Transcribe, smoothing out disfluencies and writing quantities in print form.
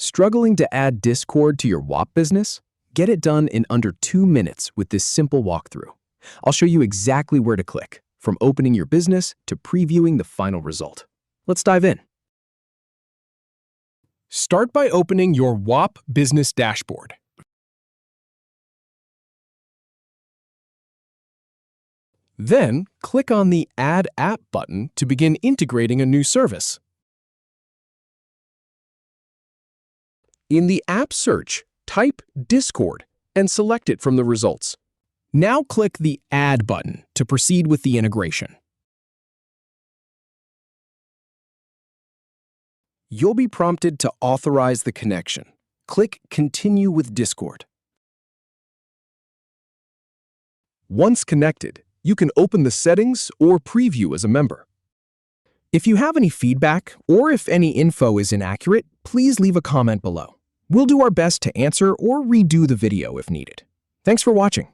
Struggling to add Discord to your Whop business? Get it done in under 2 minutes with this simple walkthrough. I'll show you exactly where to click, from opening your business to previewing the final result. Let's dive in. Start by opening your Whop business dashboard. Then, click on the Add App button to begin integrating a new service. In the app search, type Discord and select it from the results. Now click the Add button to proceed with the integration. You'll be prompted to authorize the connection. Click Continue with Discord. Once connected, you can open the settings or preview as a member. If you have any feedback or if any info is inaccurate, please leave a comment below. We'll do our best to answer or redo the video if needed. Thanks for watching.